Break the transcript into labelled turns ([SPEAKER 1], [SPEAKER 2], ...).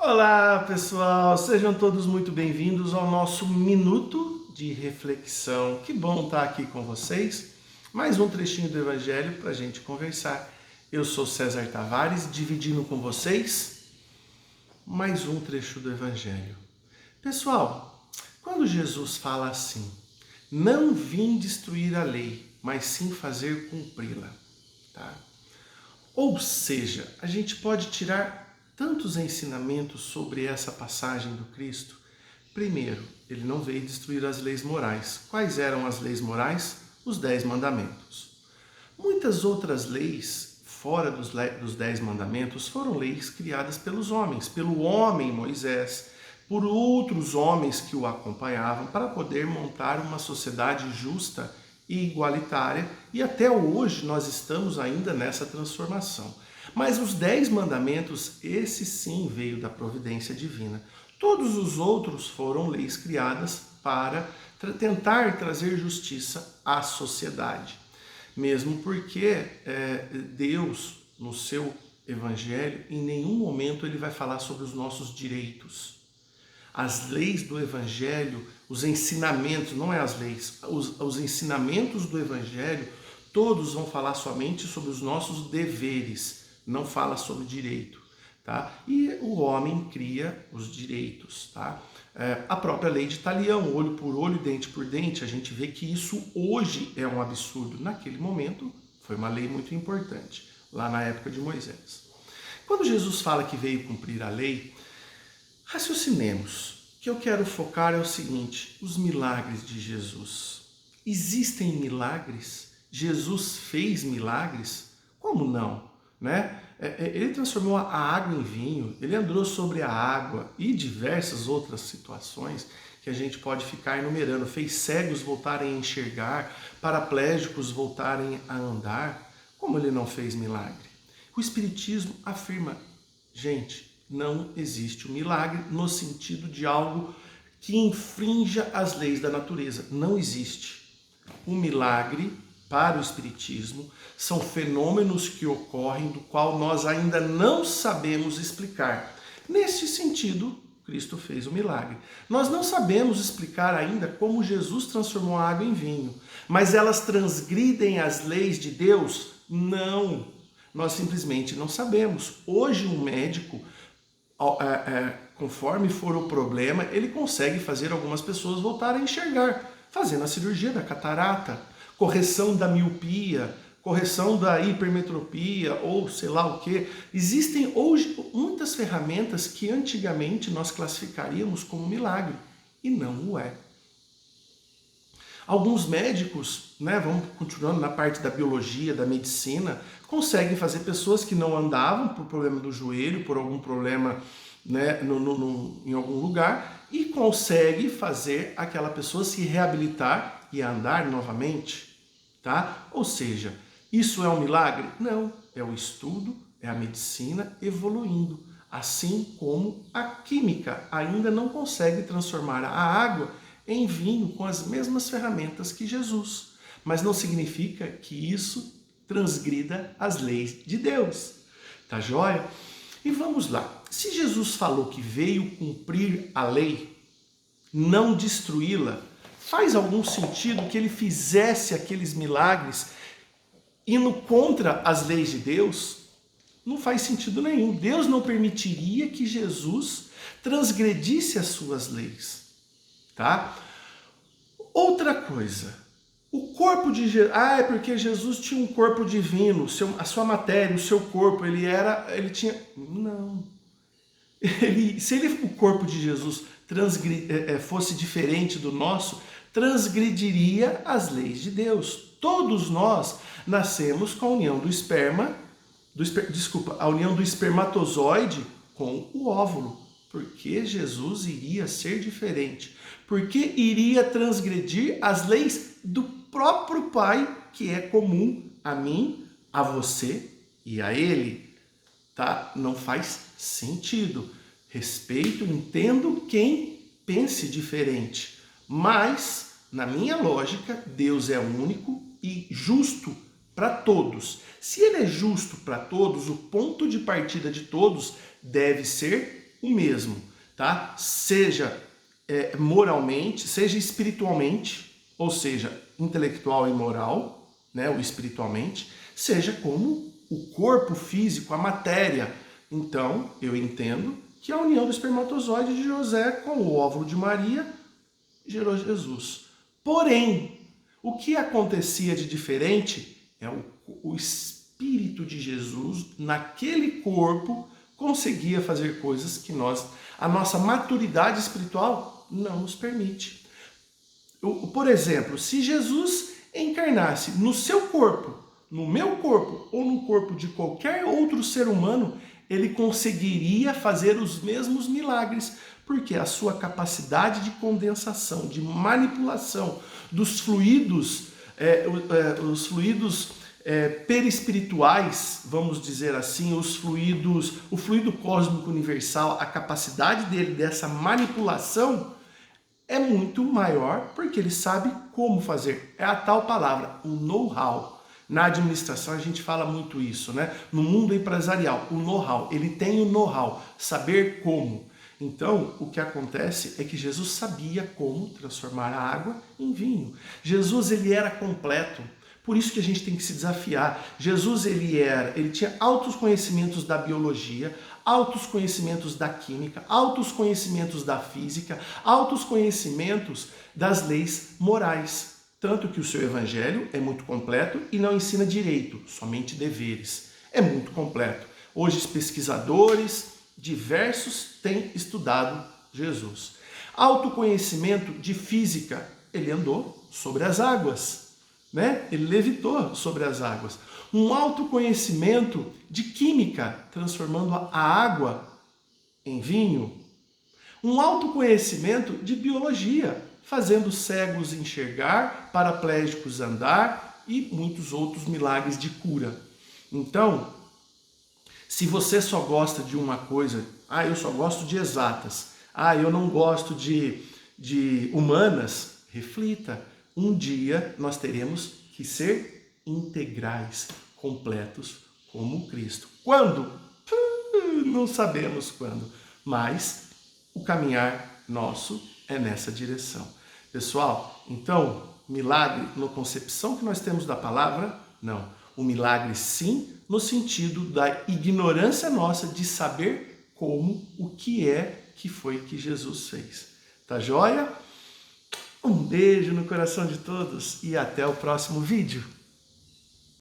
[SPEAKER 1] Olá, pessoal! Sejam todos muito bem-vindos ao nosso Minuto de Reflexão. Que bom estar aqui com vocês. Mais um trechinho do Evangelho para a gente conversar. Eu sou César Tavares, dividindo com vocês mais um trecho do Evangelho. Pessoal, quando Jesus fala assim, não vim destruir a lei, mas sim fazer cumpri-la, tá? Ou seja, a gente pode tirar tantos ensinamentos sobre essa passagem do Cristo. Primeiro, ele não veio destruir as leis morais. Quais eram as leis morais? Os 10 mandamentos. Muitas outras leis, fora dos 10 mandamentos, foram leis criadas pelos homens, pelo homem Moisés, por outros homens que o acompanhavam, para poder montar uma sociedade justa e igualitária, e até hoje nós estamos ainda nessa transformação. Mas os 10 mandamentos, esse sim veio da providência divina. Todos os outros foram leis criadas para tentar trazer justiça à sociedade. Mesmo porque Deus, no seu evangelho, em nenhum momento ele vai falar sobre os nossos direitos. As leis do evangelho, os ensinamentos, não é as leis, os ensinamentos do evangelho, todos vão falar somente sobre os nossos deveres, não fala sobre direito, tá? E o homem cria os direitos, tá? A própria lei de Talião, olho por olho, dente por dente, a gente vê que isso hoje é um absurdo. Naquele momento foi uma lei muito importante, lá na época de Moisés. Quando Jesus fala que veio cumprir a lei, raciocinemos. O que eu quero focar é o seguinte, os milagres de Jesus. Existem milagres? Jesus fez milagres? Como não? Né? Ele transformou a água em vinho, ele andou sobre a água e diversas outras situações que a gente pode ficar enumerando. Fez cegos voltarem a enxergar, paraplégicos voltarem a andar. Como ele não fez milagre? O Espiritismo afirma, gente, não existe o milagre no sentido de algo que infrinja as leis da natureza. Não existe. O milagre, para o Espiritismo, são fenômenos que ocorrem do qual nós ainda não sabemos explicar. Neste sentido, Cristo fez o milagre. Nós não sabemos explicar ainda como Jesus transformou a água em vinho, mas elas transgridem as leis de Deus? Não. Nós simplesmente não sabemos. Hoje um médico, conforme for o problema, ele consegue fazer algumas pessoas voltarem a enxergar, fazendo a cirurgia da catarata, correção da miopia, correção da hipermetropia ou sei lá o que. Existem hoje muitas ferramentas que antigamente nós classificaríamos como milagre e não o é. Alguns médicos, né, vamos continuando na parte da biologia, da medicina, conseguem fazer pessoas que não andavam por problema do joelho, por algum problema, né, em algum lugar, e consegue fazer aquela pessoa se reabilitar e andar novamente, tá? Ou seja, isso é um milagre? Não, é o estudo, é a medicina evoluindo, assim como a química ainda não consegue transformar a água em vinho com as mesmas ferramentas que Jesus, mas não significa que isso transgrida as leis de Deus, tá joia? E vamos lá, se Jesus falou que veio cumprir a lei, não destruí-la, faz algum sentido que ele fizesse aqueles milagres indo contra as leis de Deus? Não faz sentido nenhum. Deus não permitiria que Jesus transgredisse as suas leis, tá? Outra coisa, o corpo de Jesus, é porque Jesus tinha um corpo divino, a sua matéria, o seu corpo, ele tinha, não. Se o corpo de Jesus fosse diferente do nosso, transgrediria as leis de Deus. Todos nós nascemos com a união do esperma, a união do espermatozoide com o óvulo. Por que Jesus iria ser diferente? Porque iria transgredir as leis do próprio Pai, que é comum a mim, a você e a ele, tá? Não faz sentido. Respeito, entendo quem pense diferente, mas na minha lógica, Deus é único e justo para todos. Se ele é justo para todos, o ponto de partida de todos deve ser o mesmo, tá? Seja moralmente, seja espiritualmente, ou seja, intelectual e moral, né, o espiritualmente, seja como o corpo físico, a matéria. Então, eu entendo que a união do espermatozoide de José com o óvulo de Maria gerou Jesus. Porém, o que acontecia de diferente é o Espírito de Jesus naquele corpo conseguia fazer coisas que a nossa maturidade espiritual não nos permite. Por exemplo, se Jesus encarnasse no seu corpo, no meu corpo ou no corpo de qualquer outro ser humano, ele conseguiria fazer os mesmos milagres, porque a sua capacidade de condensação, de manipulação dos fluidos, os fluidos perispirituais, vamos dizer assim, o fluido cósmico universal, a capacidade dele dessa manipulação é muito maior, porque ele sabe como fazer. É a tal palavra, o know-how. Na administração a gente fala muito isso, né? No mundo empresarial, o know-how. Ele tem o know-how, saber como. Então, o que acontece é que Jesus sabia como transformar a água em vinho. Jesus, ele era completo. Por isso que a gente tem que se desafiar. Jesus, ele tinha altos conhecimentos da biologia, altos conhecimentos da química, altos conhecimentos da física, altos conhecimentos das leis morais. Tanto que o seu evangelho é muito completo e não ensina direito, somente deveres. É muito completo. Hoje os pesquisadores diversos têm estudado Jesus. Autoconhecimento de física, ele andou sobre as águas, né? Ele levitou sobre as águas. Um autoconhecimento de química, transformando a água em vinho. Um autoconhecimento de biologia, fazendo cegos enxergar, paraplégicos andar e muitos outros milagres de cura. Então, se você só gosta de uma coisa, eu só gosto de exatas, eu não gosto de humanas, reflita. Um dia nós teremos que ser integrais, completos como Cristo. Quando? Não sabemos quando, mas o caminhar nosso é nessa direção. Pessoal, então, milagre na concepção que nós temos da palavra? Não. O milagre sim, no sentido da ignorância nossa de saber como, o que foi que Jesus fez. Tá joia? Um beijo no coração de todos e até o próximo vídeo.